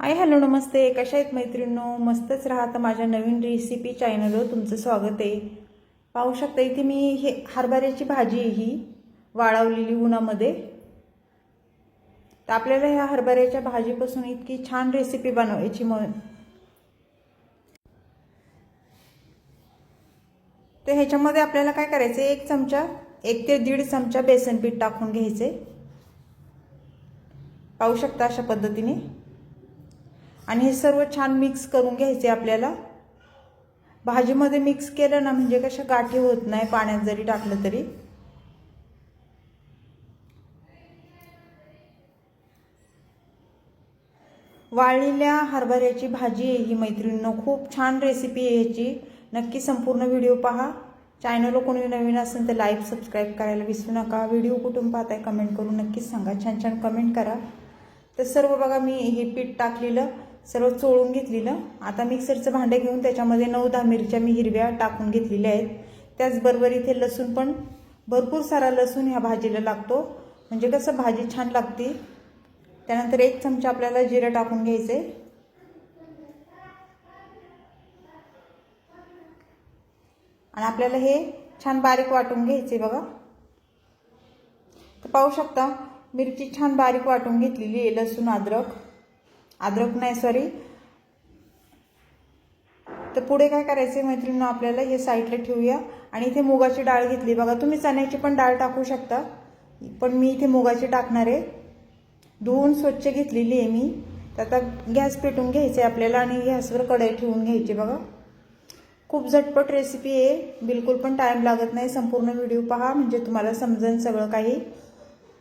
Hi hello नमस्ते, कशा आहेत मैत्रिणींनो? मस्तच राहा. तर माझ्या नवीन रेसिपी चॅनलवर तुमचं स्वागत आहे. पाहू शकता इथे मी हे हरभऱ्याची भाजी आहे, ही वाळवलेली उन्हामध्ये. तर आपल्याला ह्या हरभऱ्याच्या भाजीपासून इतकी छान रेसिपी बनवायची. तर ह्याच्यामध्ये आपल्याला काय करायचं, 1 चमचा 1 ते 1.5 चमचा बेसन पीठ टाकून घ्यायचे. पाहू शकता अशा पद्धतीने. आणि हे सर्व छान मिक्स करून घ्यायचे आपल्याला. भाजीमध्ये मिक्स केलं ना म्हणजे कशा गाठी होत नाही, पाण्यात जरी टाकलं तरी. वाळलेल्या हरभऱ्याची भाजी आहे ही मैत्रिणींनो. खूप छान रेसिपी आहे ह्याची. नक्की संपूर्ण व्हिडिओ पहा. चॅनलला कोणी नवीन असेल तर लाईक सबस्क्राईब करायला विसरू नका. व्हिडिओ कुठून पाहताय कमेंट करून नक्कीच सांगा. छान छान कमेंट करा. तर सर्व बघा मी हे पीठ टाकलेलं सर्व चोळून घेतलेलं. आता मिक्सरचं भांडे घेऊन त्याच्यामध्ये 9-10 मिरच्या मी हिरव्या टाकून घेतलेल्या आहेत. त्याचबरोबर इथे लसूण पण भरपूर सारा लसूण ह्या भाजीला लागतो, म्हणजे कसं भाजी छान लागते. त्यानंतर 1 चमचा आपल्याला जिरं टाकून घ्यायचे. आणि आपल्याला हे छान बारीक वाटून घ्यायचे बघा. तर पाहू शकता मिरची छान बारीक वाटून घेतलेली आहे. लसूण अद्रक नाही सॉरी. तर पुढे काय करायचे मैत्रिणींनो, आपल्याला हे साईडला ठेवूया. आणि इथे मुगाची डाळ घेतली बघा. तुम्ही चण्याची पण डाळ टाकू शकता, पण मी इथे मुगाची टाकणार आहे. धुवून स्वच्छ घेतलेली आहे मी. तर आता गॅस पेटवून घ्यायचे आपल्याला आणि गॅसवर कढई ठेवून घ्यायची बघा. खूप झटपट रेसिपी आहे, बिलकुल पण टाइम लागत नाही. संपूर्ण व्हिडिओ पहा म्हणजे तुम्हाला समजेल सगळं काही,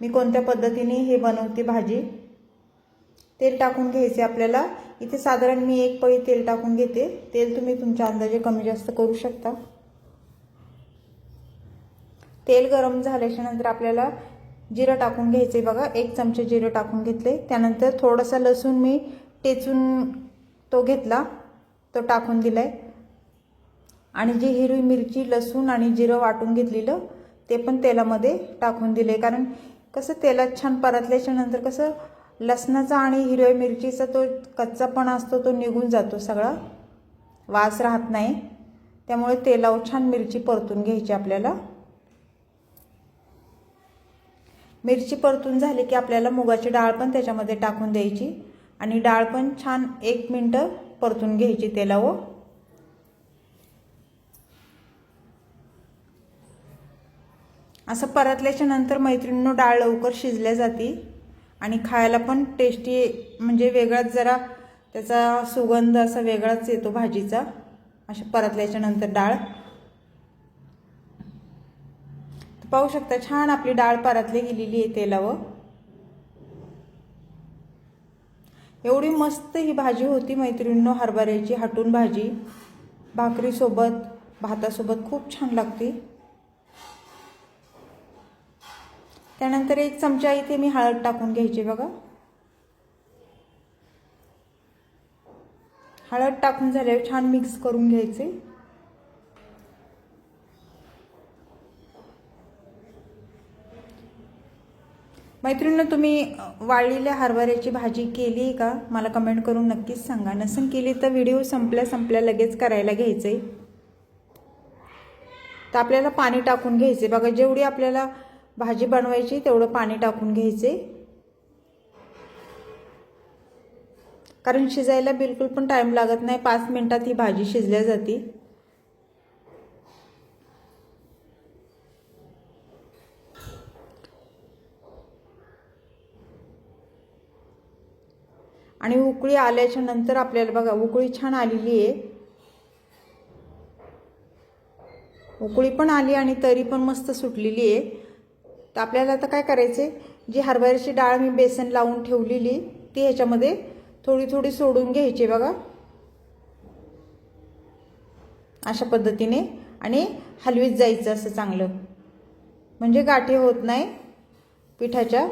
मी कोणत्या पद्धतीने हे बनवते भाजी. तेल टाकून घ्यायचे आपल्याला. इथे साधारण मी 1 पळी तेल टाकून घेते. तेल तुम्ही तुमच्या अंदाजे कमी जास्त करू शकता. तेल गरम झाल्याच्या नंतर आपल्याला जिरं टाकून घ्यायचे बघा. 1 चमचा जिरं टाकून घेतले. त्यानंतर थोडासा लसूण मी टेचून तो घेतला, तो टाकून दिलाय. आणि जी हिरवी मिरची, लसूण आणि जिरं वाटून घेतलेलं ते पण तेलामध्ये टाकून दिले. कारण कसं तेलात छान परतल्याच्या नंतर कसं लसणाचा आणि हिरव्या मिरचीचा तो कच्चापणा असतो तो निघून जातो, सगळा वास राहत नाही. त्यामुळे तेलावर छान मिरची परतून घ्यायची आपल्याला. मिरची परतून झाली की आपल्याला मुगाची डाळ पण त्याच्यामध्ये टाकून द्यायची. आणि डाळ पण छान 1 मिनिट परतून घ्यायची तेलावर. असं परतल्याच्या नंतर मैत्रिणींनो डाळ लवकर शिजल्या जाते आणि खायला पण टेस्टी, म्हणजे वेगळाच जरा त्याचा सुगंध असा वेगळाच येतो भाजीचा अशा परतल्याच्या नंतर डाळ. पाहू शकता छान आपली डाळ परतली गेलेली आहे तेलावर. एवढी मस्त ही भाजी होती मैत्रिणींनो हरभऱ्याची हटून भाजी. भाकरीसोबत, भातासोबत खूप छान लागते. त्यानंतर 1 चमचा इथे मी हळद टाकून घ्यायची बघा. हळद टाकून झाल्यावर छान मिक्स करून घ्यायचे. मैत्रिणींनो तुम्ही वाळलेल्या हरभऱ्याची भाजी केली आहे का? मला कमेंट करून नक्कीच सांगा. नसेल केली तर व्हिडिओ संपल्या लगेच करायला घ्यायचे. तर आपल्याला पाणी टाकून घ्यायचे बघा. जेवढी आपल्याला भाजी बनवायची तेवढं पाणी टाकून घ्यायचे. कारण शिजायला बिलकुल पण टाइम लागत नाही, 5 मिनिटात ही भाजी शिजल्या जाते. आणि उकळी आल्याच्या नंतर आपल्याला बघा उकळी छान आलेली आहे. उकळी पण आली आणि तरी पण मस्त सुटलेली आहे. तर आपल्याला आता काय करायचे, जी हरभऱ्याची डाळ मी बेसन लावून ठेवलेली ती ह्याच्यामध्ये थोडी थोडी सोडून घ्यायची बघा अशा पद्धतीने. आणि हलवीत जायचं असं चांगलं, म्हणजे गाठी होत नाही पिठाच्या.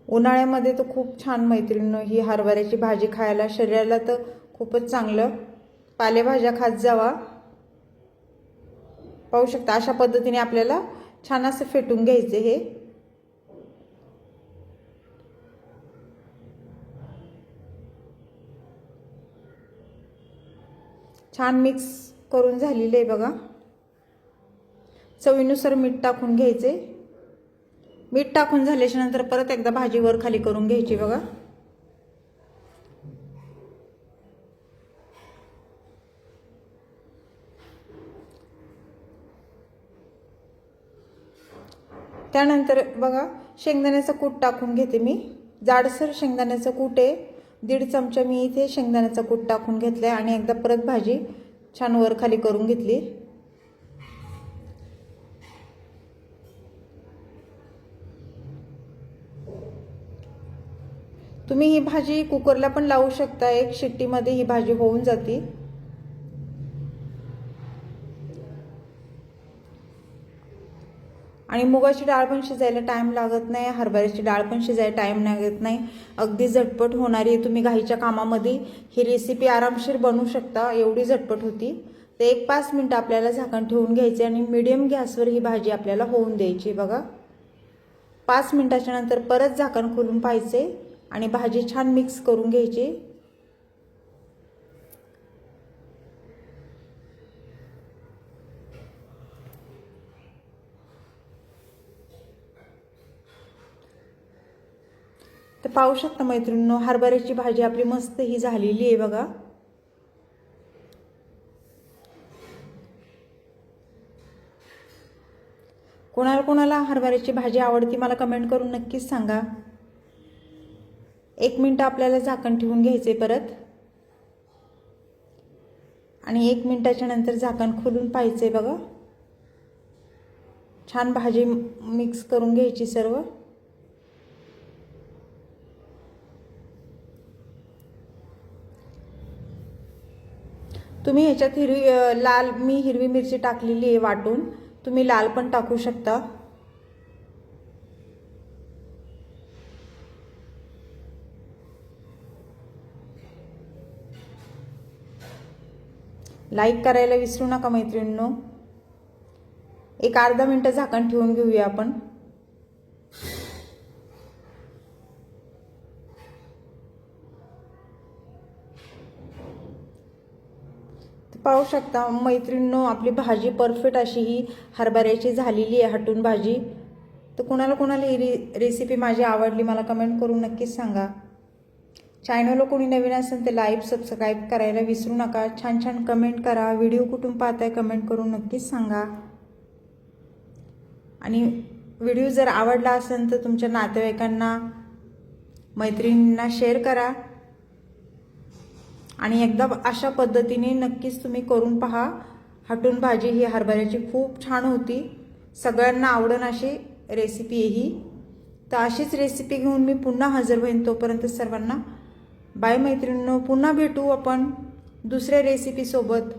उन्हाळ्यामध्ये तर खूप छान मैत्रिणींनो ही हरभऱ्याची भाजी खायला, शरीराला तर खूपच चांगलं. पालेभाज्या खात जावा. पाहू शकता अशा पद्धतीने आपल्याला छान असं फेटून घ्यायचे हे। छान मिक्स करून झालेले आहे बघा। चवीनुसार मीठ टाकून घ्यायचे। मीठ टाकून झाल्याच्या नंतर परत एकदा भाजी वर खाली करून घ्यायची बघा। त्यानंतर बघा शेंगदाण्याचं कूट टाकून घेते मी। जाडसर शेंगदाण्याचं कूट आहे, 1.5 चमचा मी इथे शेंगदाण्याचं कूट टाकून घेतलंय आणि एकदा परत भाजी छान वर खाली करून घेतली। तुम्ही ही भाजी कुकरला पण लावू शकता, 1 शिट्टीमध्ये ही भाजी होऊन जाते। आणि मुगाची डाळ पण शिजायला टाइम लागत नाही, हरभऱ्याची डाळ पण शिजायला टाइम लागत नाही, अगदी झटपट होणारी। तुम्ही घाईच्या कामामध्ये ही रेसिपी आरामशीर बनवू शकता, एवढी झटपट होती। तर 1-5 मिनिटं आपल्याला झाकण ठेवून घ्यायचे आणि मीडियम गॅसवर ही भाजी आपल्याला होऊन द्यायची बघा। 5 मिनिटाच्या नंतर परत झाकण खोलून पाहायचे आणि भाजी छान मिक्स करून घ्यायची। तर पाहू शकता मैत्रिणींनो, हरभऱ्याची भाजी आपली मस्त ही झालेली आहे बघा। कोणाला कोणाला हरभऱ्याची भाजी आवडती मला कमेंट करून नक्कीच सांगा। 1 मिनिट आपल्याला झाकण ठेवून घ्यायचे परत आणि 1 मिनिटाच्या नंतर झाकण खोलून पाहायचे बघा। छान भाजी मिक्स करून घ्यायची सर्व। तुम्ही ह्याच्यात लाल मी हिरवी मिरची टाकलेली आहे वाटून, तुम्ही लाल पण टाकू शकता। लाईक करायला विसरू नका मैत्रिणींनो। एक अर्धा मिनिट झाकण ठेवून घेऊया आपण। पाहू शकता मैत्रिणींनो, आपली भाजी परफेक्ट अशी ही हरभऱ्याची झालेली आहे हटून भाजी। तर कोणाला कोणाला ही रेसिपी माझी आवडली मला कमेंट करून नक्कीच सांगा। चॅनलला कोणी नवीन असेल तर लाईक सबस्क्राईब करायला विसरू नका। छान छान कमेंट करा, व्हिडिओ कुठून पाहताय कमेंट करून नक्कीच सांगा। आणि व्हिडिओ जर आवडला असेल तर तुमच्या नातेवाईकांना मैत्रिणींना शेअर करा आणि एकदा अशा पद्धतीने नक्कीच तुम्ही करून पहा। हटून भाजी ही हरभऱ्याची खूप छान होती, सगळ्यांना आवडण अशी रेसिपी आहे ही। तर अशीच रेसिपी घेऊन मी पुन्हा हजर होईन, तोपर्यंत सर्वांना बाय मैत्रिणींनो। पुन्हा भेटू आपण दुसऱ्या रेसिपी सोबत।